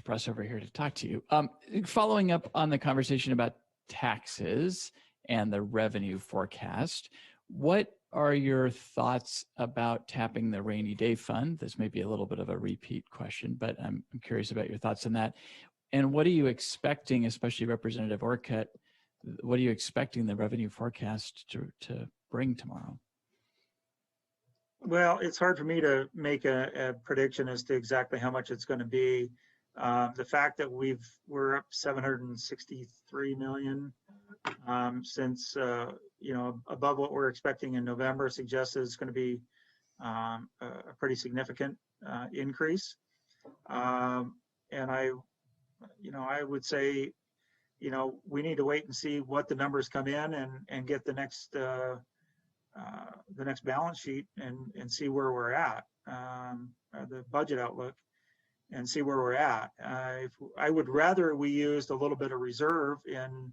Press over here to talk to you. Following up on the conversation about taxes and the revenue forecast, what are your thoughts about tapping the rainy day fund? This may be a little bit of a repeat question, but I'm curious about your thoughts on that. And what are you expecting, especially Representative Orcutt, what are you expecting the revenue forecast to bring tomorrow? Well, it's hard for me to make a prediction as to exactly how much it's going to be. The fact that we're up 763 million since above what we're expecting in November suggests that it's going to be a pretty significant increase. And I would say, we need to wait and see what the numbers come in and get the next balance sheet and see where we're at, the budget outlook, and see where we're at. I would rather we used a little bit of reserve in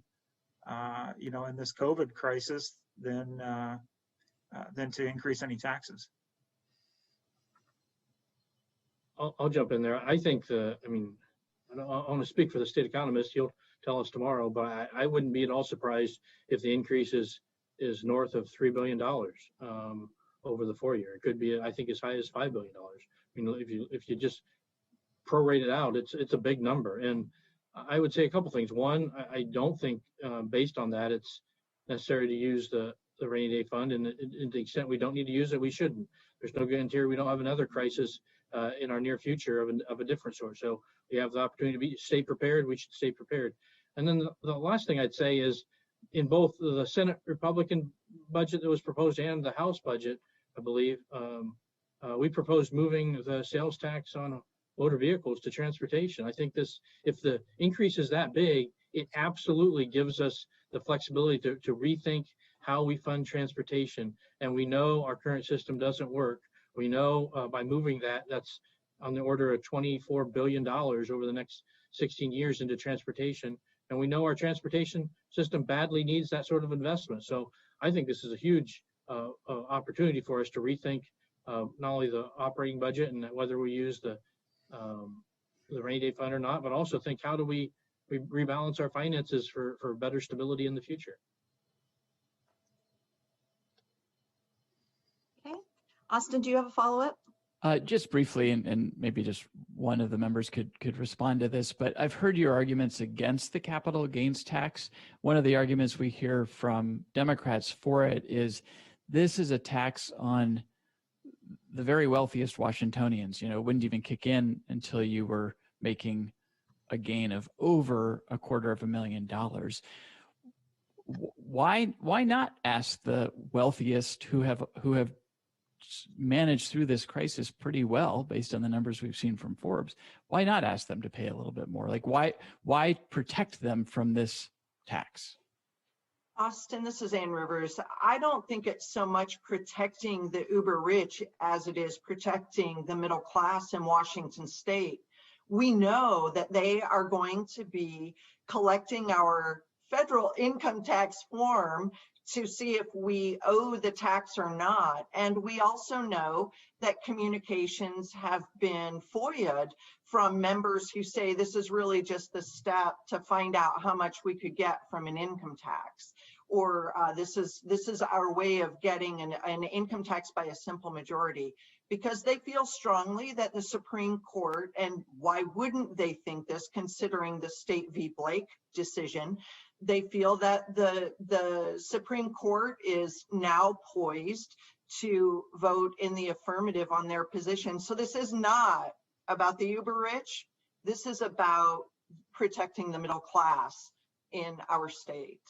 this COVID crisis than to increase any taxes. I'll jump in there. I think I want to speak for the state economist. He'll tell us tomorrow, but I wouldn't be at all surprised if the increase is north of $3 billion over the 4 year. It could be, I think, as high as $5 billion. If you just prorate it out, it's a big number. And I would say a couple things. One, I don't think based on that it's necessary to use the rainy day fund, and to the extent we don't need to use it, we shouldn't. There's no guarantee we don't have another crisis in our near future of a different sort. So we have the opportunity to stay prepared. We should stay prepared. And then the last thing I'd say is, in both the Senate Republican budget that was proposed and the House budget, I believe, we proposed moving the sales tax on motor vehicles to transportation. I think if the increase is that big, it absolutely gives us the flexibility to rethink how we fund transportation. And we know our current system doesn't work. We know by moving that's on the order of $24 billion over the next 16 years into transportation. And we know our transportation system badly needs that sort of investment. So I think this is a huge opportunity for us to rethink not only the operating budget and whether we use the rainy day fund or not, but also think, how do we rebalance our finances for better stability in the future? Okay. Austin, do you have a follow-up? Just briefly, and maybe just one of the members could respond to this, but I've heard your arguments against the capital gains tax. One of the arguments we hear from Democrats for it is this is a tax on the very wealthiest Washingtonians. It wouldn't even kick in until you were making a gain of over $250,000. Why not ask the wealthiest who have managed through this crisis pretty well based on the numbers we've seen from Forbes? Why not ask them to pay a little bit more? Like, why protect them from this tax? Austin, this is Ann Rivers. I don't think it's so much protecting the uber rich as it is protecting the middle class in Washington state. We know that they are going to be collecting our federal income tax form to see if we owe the tax or not. And we also know that communications have been FOIA'd from members who say this is really just the step to find out how much we could get from an income tax, or this is our way of getting an income tax by a simple majority, because they feel strongly that the Supreme Court, and why wouldn't they think this considering the State v. Blake decision, they feel that the Supreme Court is now poised to vote in the affirmative on their position. So this is not about the uber rich. This is about protecting the middle class in our state.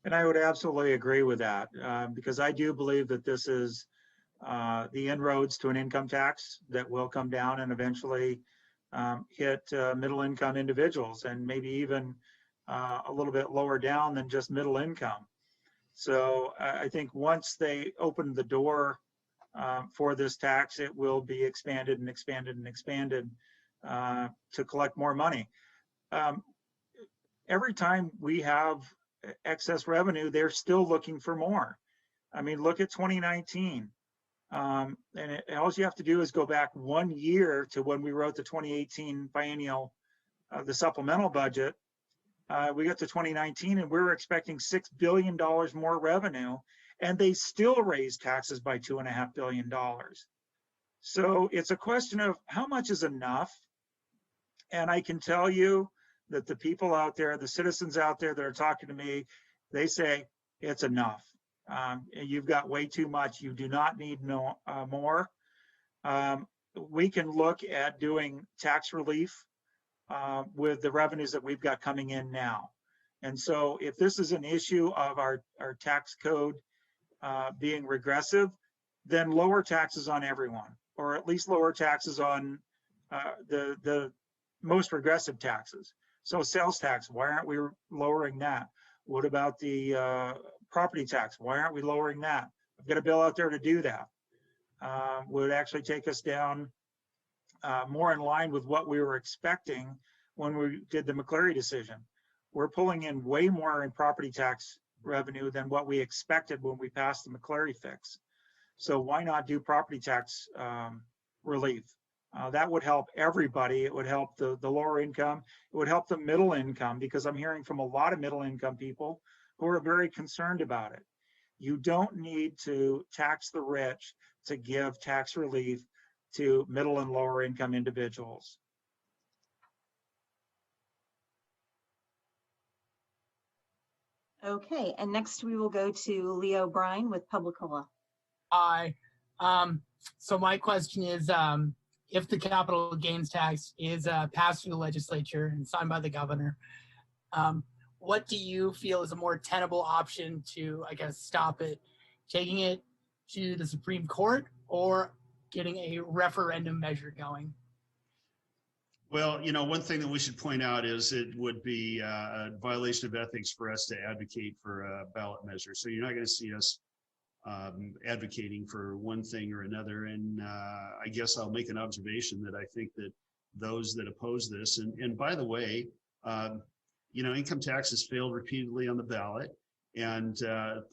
And I would absolutely agree with that, because I do believe that this is the inroads to an income tax that will come down and eventually hit middle income individuals, and maybe even a little bit lower down than just middle income. So I think once they open the door for this tax, it will be expanded and expanded and expanded to collect more money. Every time we have excess revenue, they're still looking for more. I mean, look at 2019. All you have to do is go back 1 year to when we wrote the 2018 biennial, the supplemental budget. We got to 2019 and we were expecting $6 billion more revenue, and they still raised taxes by $2.5 billion. So it's a question of how much is enough. And I can tell you that the people out there, the citizens out there that are talking to me, they say it's enough. You've got way too much. You do not need more. We can look at doing tax relief with the revenues that we've got coming in now. And so if this is an issue of our tax code being regressive, then lower taxes on everyone, or at least lower taxes on the most regressive taxes. So sales tax, why aren't we lowering that? What about the property tax? Why aren't we lowering that? I've got a bill out there to do that. Would actually take us down more in line with what we were expecting when we did the McCleary decision. We're pulling in way more in property tax revenue than what we expected when we passed the McCleary fix. So why not do property tax relief? That would help everybody. It would help the lower income. It would help the middle income, because I'm hearing from a lot of middle income people who are very concerned about it. You don't need to tax the rich to give tax relief to middle and lower income individuals. Okay, and next we will go to Leo Brine with Publicola. Hi. So my question is, if the capital gains tax is passed through the legislature and signed by the governor, what do you feel is a more tenable option to, I guess, stop it? Taking it to the Supreme Court or getting a referendum measure going? Well, one thing that we should point out is it would be a violation of ethics for us to advocate for a ballot measure. So you're not going to see us advocating for one thing or another. And I guess I'll make an observation that I think that those that oppose this, and by the way, income tax has failed repeatedly on the ballot, and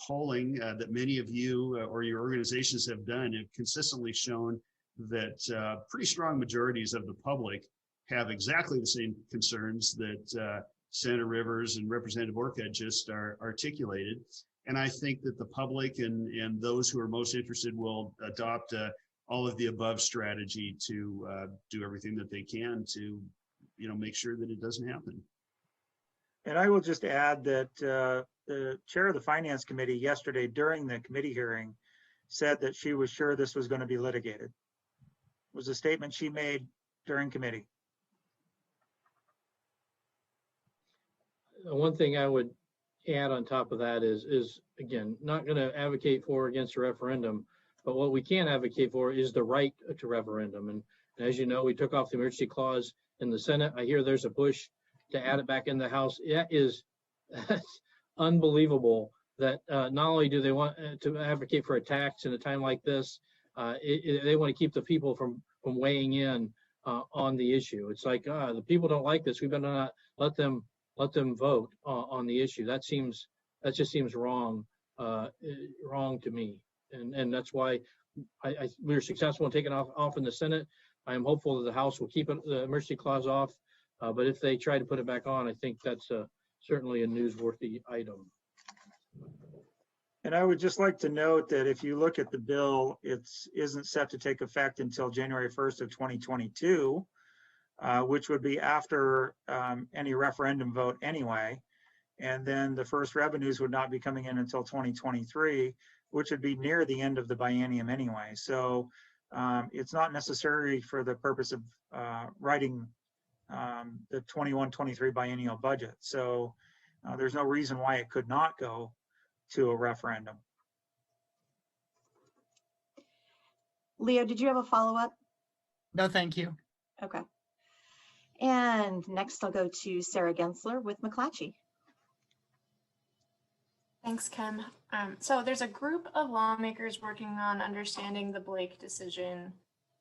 polling that many of you or your organizations have done have consistently shown that pretty strong majorities of the public have exactly the same concerns that Senator Rivers and Representative Orcutt just articulated. And I think that the public and those who are most interested will adopt all of the above strategy to do everything that they can to, make sure that it doesn't happen. And I will just add that the chair of the Finance Committee yesterday during the committee hearing said that she was sure this was going to be litigated. It was a statement she made during committee. One thing I would add on top of that is again, not going to advocate for or against a referendum, but what we can advocate for is the right to referendum. And as you know, we took off the emergency clause in the Senate. I hear there's a push to add it back in the House. That's unbelievable that not only do they want to advocate for a tax in a time like this, they want to keep the people from weighing in on the issue. It's like the people don't like this. We better not let them vote on the issue. That just seems wrong, wrong to me. And that's why we were successful in taking off in the Senate. I am hopeful that the House will keep the emergency clause off. But if they try to put it back on, I think that's certainly a newsworthy item. And I would just like to note that if you look at the bill, it isn't set to take effect until January 1st of 2022. Which would be after any referendum vote anyway. And then the first revenues would not be coming in until 2023, which would be near the end of the biennium anyway. So it's not necessary for the purpose of writing the 21-23 biennial budget. So there's no reason why it could not go to a referendum. Leo, did you have a follow-up? No, thank you. Okay. And next I'll go to Sarah Gensler with McClatchy. Thanks, Kim. So there's a group of lawmakers working on understanding the Blake decision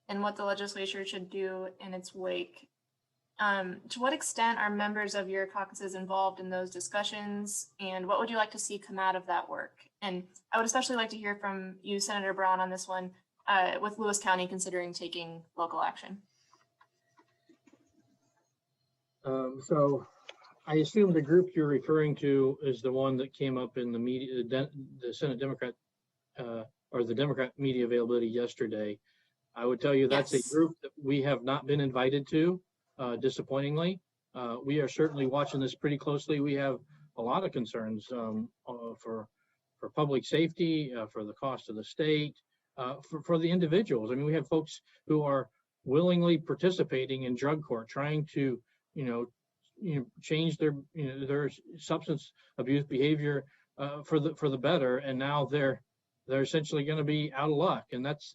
and what the legislature should do in its wake. To what extent are members of your caucuses involved in those discussions, and what would you like to see come out of that work? And I would especially like to hear from you, Senator Brown, on this one. with Lewis County considering taking local action? So I assume the group you're referring to is the one that came up in the media, the Senate Democrat or the Democrat media availability yesterday. I would tell you that's Yes. a group that we have not been invited to, disappointingly. We are certainly watching this pretty closely. We have a lot of concerns for public safety, for the cost of the state, for the individuals. I mean, we have folks who are willingly participating in drug court, trying to, change their substance abuse behavior for the better, and now they're essentially going to be out of luck, and that's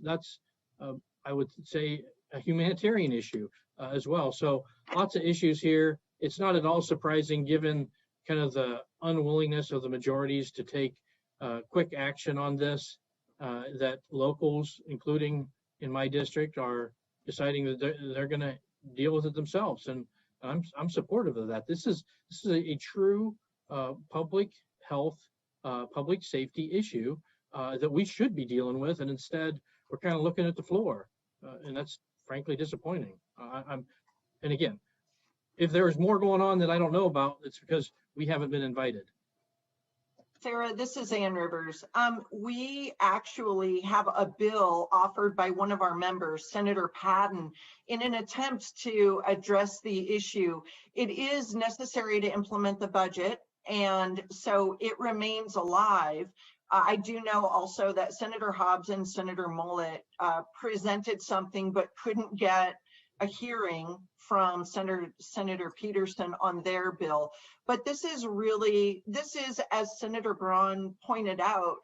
I would say a humanitarian issue as well. So lots of issues here. It's not at all surprising given kind of the unwillingness of the majorities to take quick action on this, that locals, including in my district, are deciding that they're going to deal with it themselves. And I'm supportive of that. This is a true public health, public safety issue that we should be dealing with, and instead we're kind of looking at the floor, and that's frankly disappointing. And again, if there is more going on that I don't know about, it's because we haven't been invited. Sarah, this is Ann Rivers. We actually have a bill offered by one of our members, Senator Patton, in an attempt to address the issue. It is necessary to implement the budget, and so it remains alive. I do know also that Senator Hobbs and Senator Mullet presented something but couldn't get a hearing from Senator Peterson on their bill. But this is, as Senator Braun pointed out,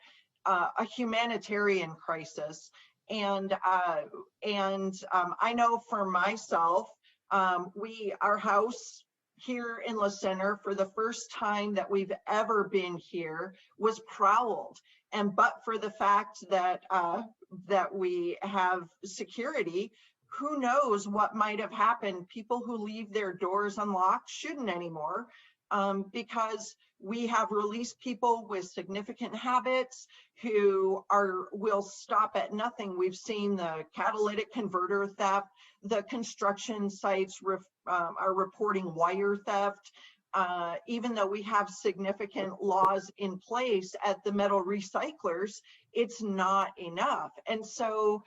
a humanitarian crisis. And I know for myself, our house here in La Center, for the first time that we've ever been here, was prowled. And but for the fact that that we have security, who knows what might have happened. People who leave their doors unlocked shouldn't anymore, because we have released people with significant habits who will stop at nothing. We've seen the catalytic converter theft. The construction sites are reporting wire theft. Even though we have significant laws in place at the metal recyclers, it's not enough. And so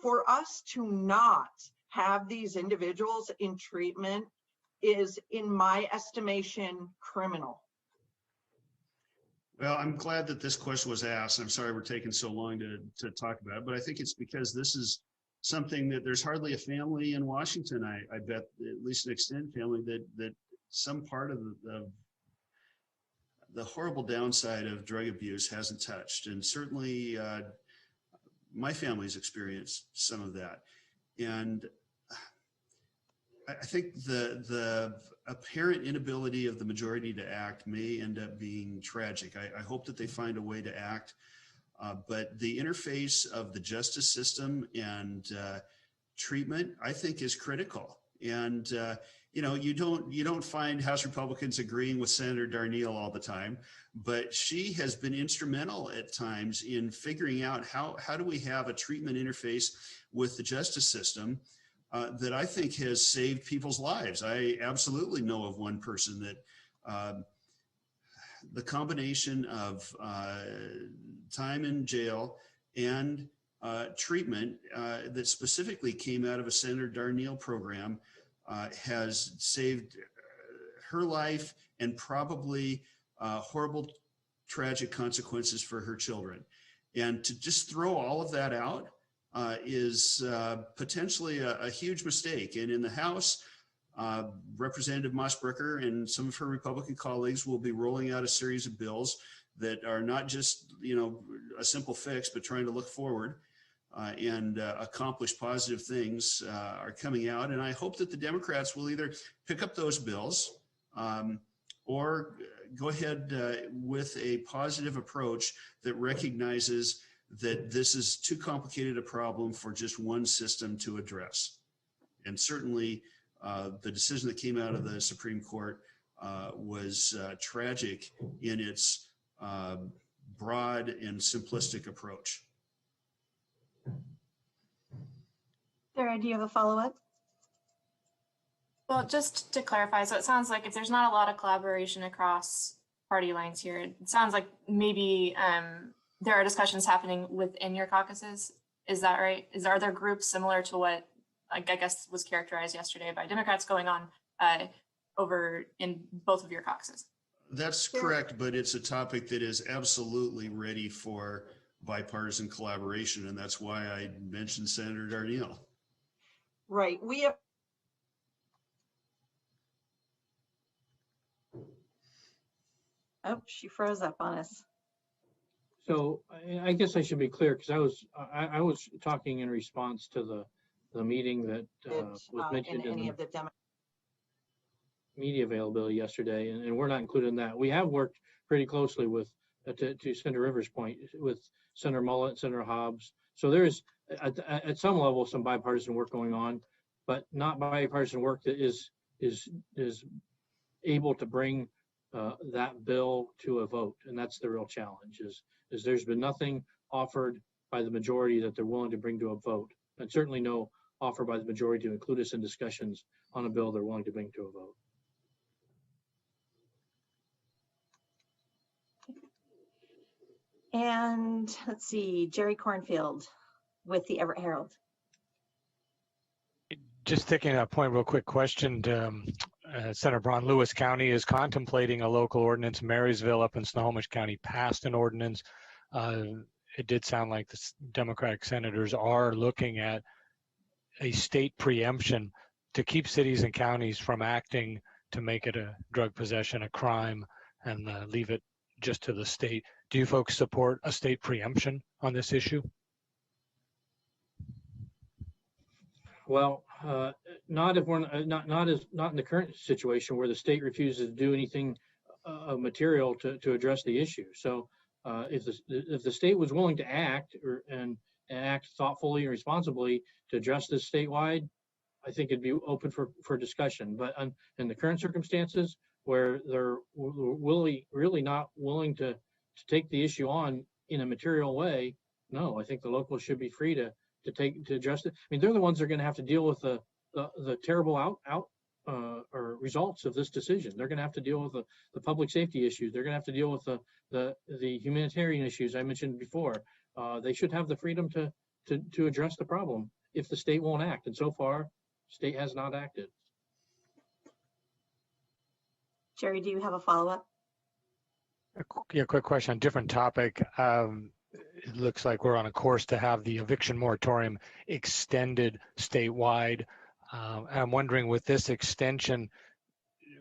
for us to not have these individuals in treatment is, in my estimation, criminal. Well, I'm glad that this question was asked. I'm sorry we're taking so long to talk about it, but I think it's because this is something that there's hardly a family in Washington, I bet, at least an extended family, that some part of the horrible downside of drug abuse hasn't touched. And certainly my family's experienced some of that. And I think the apparent inability of the majority to act may end up being tragic. I hope that they find a way to act, but the interface of the justice system and treatment, I think, is critical. And you don't find House Republicans agreeing with Senator Darneal all the time, but she has been instrumental at times in figuring out how do we have a treatment interface with the justice system that I think has saved people's lives. I absolutely know of one person that the combination of time in jail and treatment that specifically came out of a Senator Darneal program has saved her life and probably horrible, tragic consequences for her children. And to just throw all of that out is potentially a huge mistake. And in the House, Representative Mossbrooker and some of her Republican colleagues will be rolling out a series of bills that are not just, a simple fix, but trying to look forward and accomplish positive things are coming out. And I hope that the Democrats will either pick up those bills or go ahead with a positive approach that recognizes that this is too complicated a problem for just one system to address. And certainly the decision that came out of the Supreme Court was tragic in its broad and simplistic approach. Sarah, do you have a follow-up? Well, just to clarify, so it sounds like if there's not a lot of collaboration across party lines here, it sounds like maybe there are discussions happening within your caucuses. Is that right? Are there groups similar to what I guess was characterized yesterday by Democrats going on over in both of your caucuses? That's correct, but it's a topic that is absolutely ready for bipartisan collaboration, and that's why I mentioned Senator Darnell. Right. We have Oh, she froze up on us. So I guess I should be clear, because I was talking in response to the meeting that was mentioned in any in of the demo. media availability yesterday, and we're not included in that. We have worked pretty closely with, to Senator Rivers' point, with Senator Mullet, Senator Hobbs. So there's at some level some bipartisan work going on, but not bipartisan work that is able to bring that bill to a vote. And that's the real challenge, is there's been nothing offered by the majority that they're willing to bring to a vote, and certainly no offer by the majority to include us in discussions on a bill they're willing to bring to a vote. And let's see, Jerry Cornfield with the Everett Herald. Just taking that point, real quick question. Senator Braun, Lewis County is contemplating a local ordinance. Marysville up in Snohomish County passed an ordinance. It did sound like the Democratic senators are looking at a state preemption to keep cities and counties from acting to make it a drug possession, a crime, and leave it just to the state. Do you folks support a state preemption on this issue? Well, not if we're not in the current situation where the state refuses to do anything material to address the issue. So if the state was willing to act and act thoughtfully and responsibly to address this statewide, I think it'd be open for discussion. But in the current circumstances where they're really not willing to take the issue on in a material way, no, I think the locals should be free to address it. I mean, they're the ones that are going to have to deal with the terrible or results of this decision. They're going to have to deal with the public safety issues. They're going to have to deal with the humanitarian issues I mentioned before. They should have the freedom to address the problem if the state won't act. And so far, state has not acted. Jerry, do you have a follow-up? Yeah, quick question, different topic. It looks like we're on a course to have the eviction moratorium extended statewide. I'm wondering, with this extension,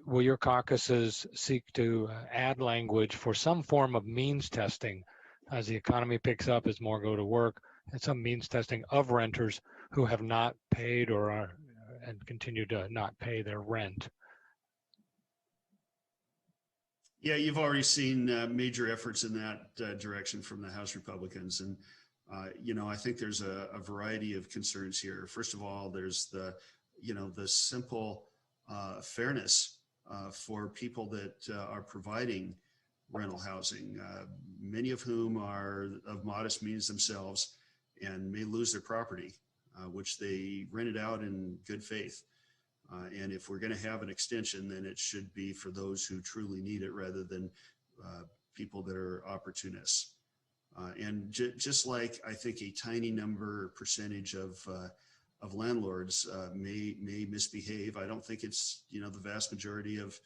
will your caucuses seek to add language for some form of means testing as the economy picks up, as more go to work, and some means testing of renters who have not paid or are and continue to not pay their rent? Yeah, you've already seen major efforts in that direction from the House Republicans. And, I think there's a variety of concerns here. First of all, there's the simple fairness for people that are providing rental housing, many of whom are of modest means themselves and may lose their property, which they rented out in good faith. And if we're going to have an extension, then it should be for those who truly need it rather than people that are opportunists. And just like I think a tiny percentage of landlords may misbehave, I don't think it's the vast majority of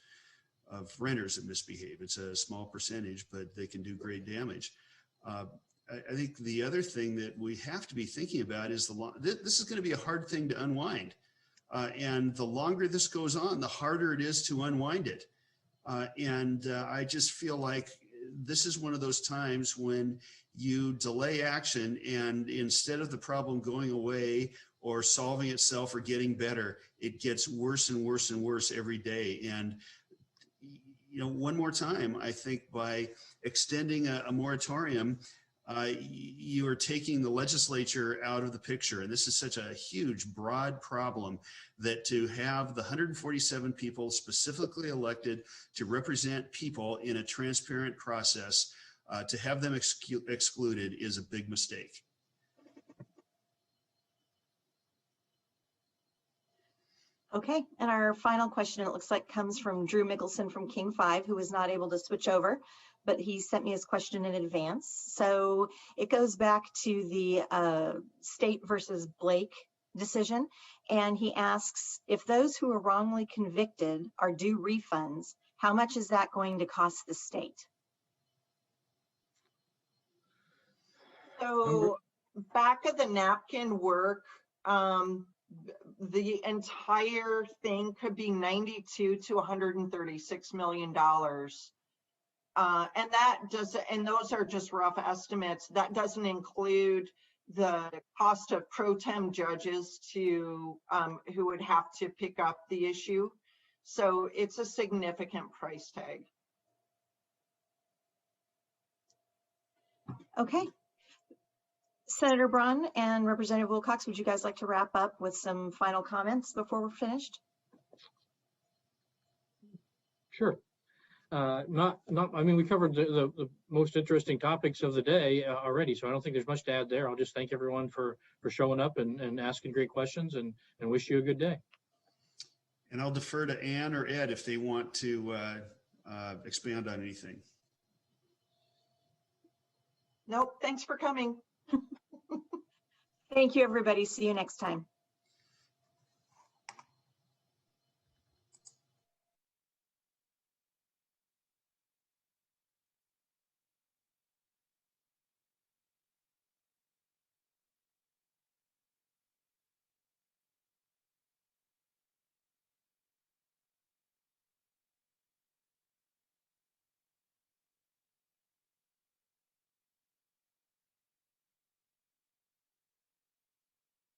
renters that misbehave. It's a small percentage, but they can do great damage. I think the other thing that we have to be thinking about is this is going to be a hard thing to unwind. And the longer this goes on, the harder it is to unwind it. And I just feel like this is one of those times when you delay action, and instead of the problem going away or solving itself or getting better, it gets worse and worse and worse every day. And, one more time, I think by extending a moratorium, you are taking the legislature out of the picture. And this is such a huge, broad problem that to have the 147 people specifically elected to represent people in a transparent process, to have them excluded is a big mistake. Okay, and our final question, it looks like, comes from Drew Mickelson from King 5, who was not able to switch over, but he sent me his question in advance. So it goes back to the State versus Blake decision, and he asks, if those who are wrongly convicted are due refunds, how much is that going to cost the state? So back of the napkin work, the entire thing could be $92 to $136 million. And those are just rough estimates. That doesn't include the cost of pro tem judges who would have to pick up the issue. So it's a significant price tag. Okay. Senator Brine and Representative Wilcox, would you guys like to wrap up with some final comments before we're finished? Sure. I mean, we covered the most interesting topics of the day already, so I don't think there's much to add there. I'll just thank everyone for showing up and asking great questions, and wish you a good day. And I'll defer to Ann or Ed if they want to expand on anything. Nope, thanks for coming. Thank you, everybody. See you next time.